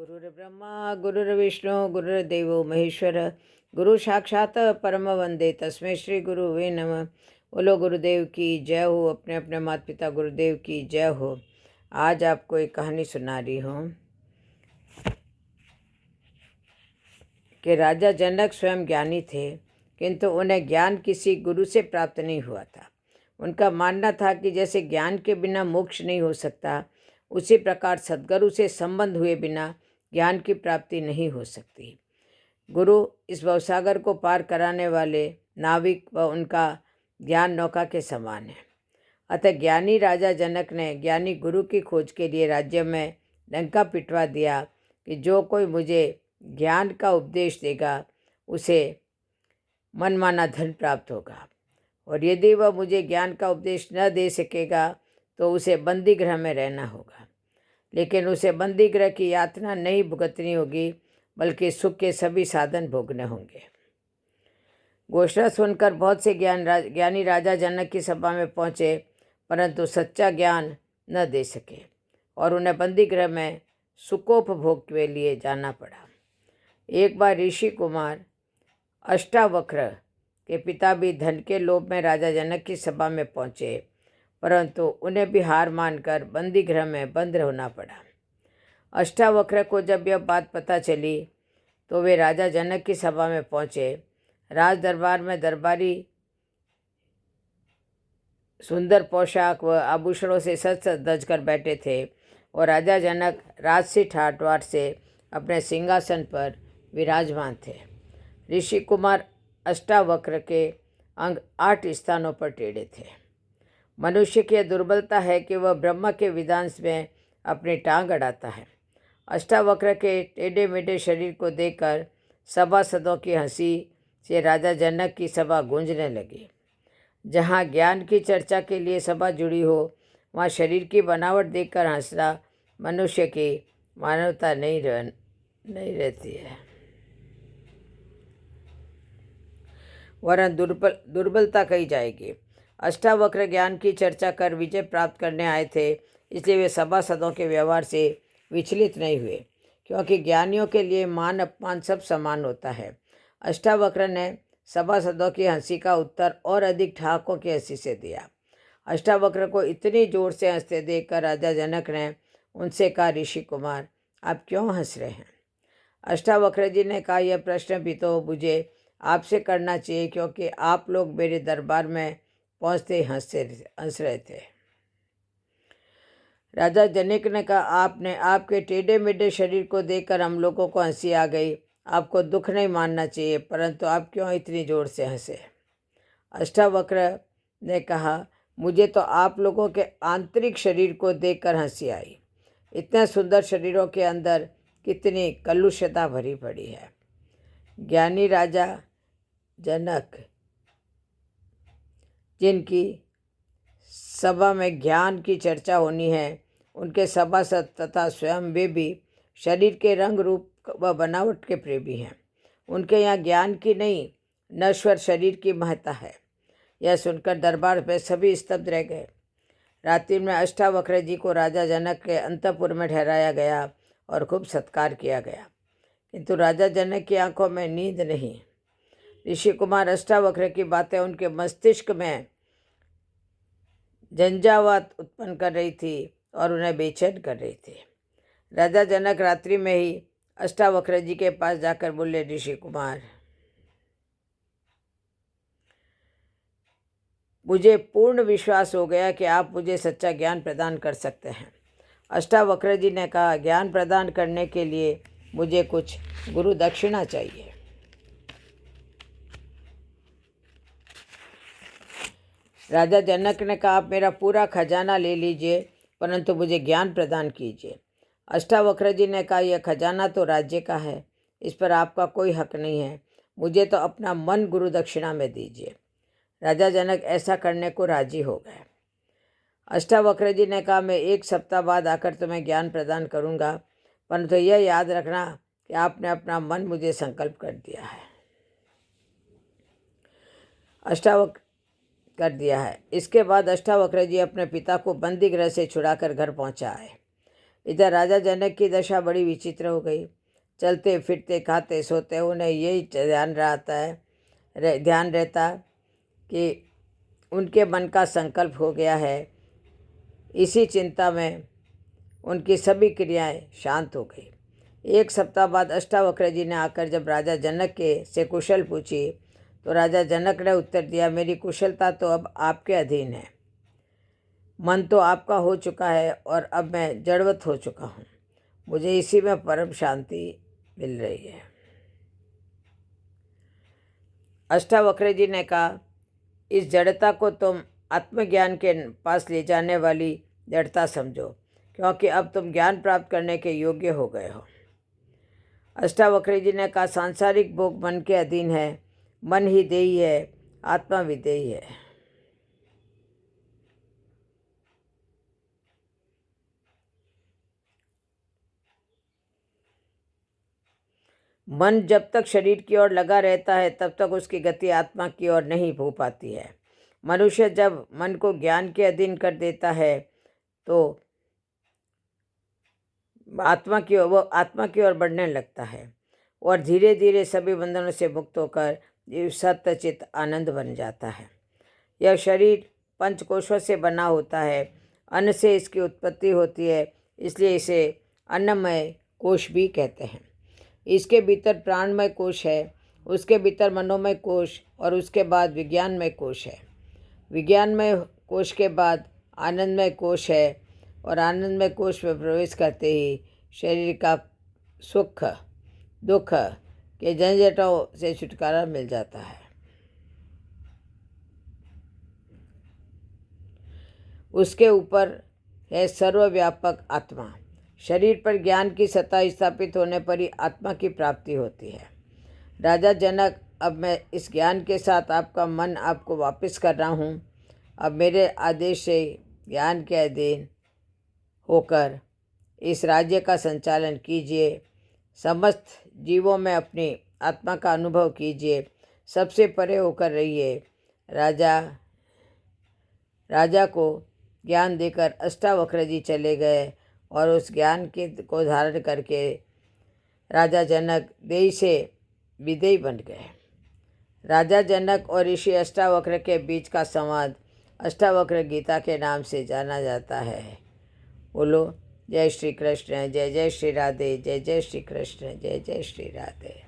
गुरुर्ब्रह्मा गुरुर्विष्णु गुरुर्देवो महेश्वर गुरु साक्षात परम वंदे तस्मै श्री गुरुवे नमः। बोलो गुरुदेव की जय हो। अपने अपने माता पिता गुरुदेव की जय हो। आज आपको एक कहानी सुना रही हूँ कि राजा जनक स्वयं ज्ञानी थे, किंतु उन्हें ज्ञान किसी गुरु से प्राप्त नहीं हुआ था। उनका मानना था कि जैसे ज्ञान के बिना मोक्ष नहीं हो सकता, उसी प्रकार सद्गुरु से संबंध हुए बिना ज्ञान की प्राप्ति नहीं हो सकती। गुरु इस भवसागर को पार कराने वाले नाविक व उनका ज्ञान नौका के समान है। अतः ज्ञानी राजा जनक ने ज्ञानी गुरु की खोज के लिए राज्य में डंका पिटवा दिया कि जो कोई मुझे ज्ञान का उपदेश देगा उसे मनमाना धन प्राप्त होगा, और यदि वह मुझे ज्ञान का उपदेश न दे सकेगा तो उसे बंदी गृह में रहना होगा। लेकिन उसे बंदी गृह की यातना नहीं भुगतनी होगी, बल्कि सुख के सभी साधन भोगने होंगे। घोषणा सुनकर बहुत से ज्ञानी राजा जनक की सभा में पहुँचे, परंतु सच्चा ज्ञान न दे सके और उन्हें बंदी गृह में सुखोपभोग के लिए जाना पड़ा। एक बार ऋषि कुमार अष्टावक्र के पिता भी धन के लोभ में राजा जनक की सभा में पहुँचे, परंतु उन्हें भी हार मानकर बंदी गृह में बंद होना पड़ा। अष्टावक्र को जब यह बात पता चली तो वे राजा जनक की सभा में पहुँचे। राज दरबार में दरबारी सुंदर पोशाक व आभूषणों से सज धज कर बैठे थे, और राजा जनक राजसी ठाटवाट से अपने सिंहासन पर विराजमान थे। ऋषि कुमार अष्टावक्र के अंग 8 स्थानों पर टेढ़े थे। मनुष्य की दुर्बलता है कि वह ब्रह्म के विधान में अपनी टांग अड़ाता है। अष्टावक्र के टेढ़े मेढ़े शरीर को देखकर सभासदों की हंसी से राजा जनक की सभा गूंजने लगी। जहाँ ज्ञान की चर्चा के लिए सभा जुड़ी हो, वहाँ शरीर की बनावट देखकर हंसना मनुष्य की मानवता नहीं रहती है, वरन दुर्बलता कही जाएगी। अष्टावक्र ज्ञान की चर्चा कर विजय प्राप्त करने आए थे, इसलिए वे सभासदों के व्यवहार से विचलित नहीं हुए, क्योंकि ज्ञानियों के लिए मान अपमान सब समान होता है। अष्टावक्र ने सभासदों की हंसी का उत्तर और अधिक ठहाकों की हंसी से दिया। अष्टावक्र को इतनी जोर से हंसते देखकर राजा जनक ने उनसे कहा, ऋषि कुमार, आप क्यों हंस रहे हैं? अष्टावक्र जी ने कहा, यह प्रश्न भी तो मुझे आपसे करना चाहिए, क्योंकि आप लोग मेरे दरबार में पहुँचते हंस रहे थे। राजा जनक ने कहा, आपने आपके टेढ़े मेढ़े शरीर को देखकर हम लोगों को हंसी आ गई। आपको दुख नहीं मानना चाहिए, परंतु आप क्यों इतनी जोर से हंसे? अष्टावक्र ने कहा, मुझे तो आप लोगों के आंतरिक शरीर को देखकर हंसी आई। इतने सुंदर शरीरों के अंदर कितनी कलुषता भरी पड़ी है। ज्ञानी राजा जनक, जिनकी सभा में ज्ञान की चर्चा होनी है, उनके सभासद तथा स्वयं वे भी शरीर के रंग रूप व बनावट के प्रेमी हैं। उनके यहाँ ज्ञान की नहीं, नश्वर शरीर की महत्ता है। यह सुनकर दरबार में सभी स्तब्ध रह गए। रात्रि में अष्टावक्र जी को राजा जनक के अंतपुर में ठहराया गया और खूब सत्कार किया गया, किंतु राजा जनक की आंखों में नींद नहीं। ऋषि कुमार अष्टावक्र की बातें उनके मस्तिष्क में झंझावात उत्पन्न कर रही थी और उन्हें बेचैन कर रही थी। राजा जनक रात्रि में ही अष्टावक्र जी के पास जाकर बोले, ऋषि कुमार, मुझे पूर्ण विश्वास हो गया कि आप मुझे सच्चा ज्ञान प्रदान कर सकते हैं। अष्टावक्र जी ने कहा, ज्ञान प्रदान करने के लिए मुझे कुछ गुरु दक्षिणा चाहिए। राजा जनक ने कहा, आप मेरा पूरा खजाना ले लीजिए, परंतु मुझे ज्ञान प्रदान कीजिए। अष्टावक्र जी ने कहा, यह खजाना तो राज्य का है, इस पर आपका कोई हक नहीं है। मुझे तो अपना मन गुरु दक्षिणा में दीजिए। राजा जनक ऐसा करने को राजी हो गए। अष्टावक्र जी ने कहा, मैं 1 सप्ताह बाद आकर तुम्हें ज्ञान प्रदान करूँगा, परंतु यह याद रखना कि आपने अपना मन मुझे संकल्प कर दिया है। इसके बाद अष्टावक्र जी अपने पिता को बंदी गृह से छुड़ाकर घर पहुंचा आए। इधर राजा जनक की दशा बड़ी विचित्र हो गई। चलते फिरते खाते सोते उन्हें यही ध्यान रहता कि उनके मन का संकल्प हो गया है। इसी चिंता में उनकी सभी क्रियाएं शांत हो गई। एक सप्ताह बाद अष्टावक्र जी ने आकर जब राजा जनक के से कुशल पूछी तो राजा जनक ने उत्तर दिया, मेरी कुशलता तो अब आपके अधीन है। मन तो आपका हो चुका है और अब मैं जड़वत हो चुका हूँ। मुझे इसी में परम शांति मिल रही है। अष्टावक्र जी ने कहा, इस जड़ता को तुम आत्मज्ञान के पास ले जाने वाली जड़ता समझो, क्योंकि अब तुम ज्ञान प्राप्त करने के योग्य हो गए हो। अष्टावक्र जी ने कहा, सांसारिक भोग मन के अधीन है, मन ही देही है, आत्मा विदेही है। मन जब तक शरीर की ओर लगा रहता है तब तक उसकी गति आत्मा की ओर नहीं हो पाती है। मनुष्य जब मन को ज्ञान के अधीन कर देता है तो आत्मा की ओर बढ़ने लगता है और धीरे धीरे सभी बंधनों से मुक्त होकर जीव सत्यचित आनंद बन जाता है। यह शरीर पंचकोशों से बना होता है। अन्न से इसकी उत्पत्ति होती है, इसलिए इसे अन्नमय कोश भी कहते हैं। इसके भीतर प्राणमय कोश है, उसके भीतर मनोमय कोश और उसके बाद विज्ञानमय कोश है। विज्ञानमय कोश के बाद आनंदमय कोश है और आनंदमय कोश में प्रवेश करते ही शरीर का सुख दुख के झंझटों से छुटकारा मिल जाता है। उसके ऊपर है सर्वव्यापक आत्मा। शरीर पर ज्ञान की सत्ता स्थापित होने पर ही आत्मा की प्राप्ति होती है। राजा जनक, अब मैं इस ज्ञान के साथ आपका मन आपको वापस कर रहा हूँ। अब मेरे आदेश से ज्ञान के अधीन होकर इस राज्य का संचालन कीजिए। समस्त जीवों में अपनी आत्मा का अनुभव कीजिए, सबसे परे होकर रहिए। राजा को ज्ञान देकर अष्टावक्र जी चले गए और उस ज्ञान को धारण करके राजा जनक देही से विदेही बन गए। राजा जनक और ऋषि अष्टावक्र के बीच का संवाद अष्टावक्र गीता के नाम से जाना जाता है। बोलो जय श्री कृष्ण, जय जय श्री राधे, जय जय श्री कृष्ण, जय जय श्री राधे।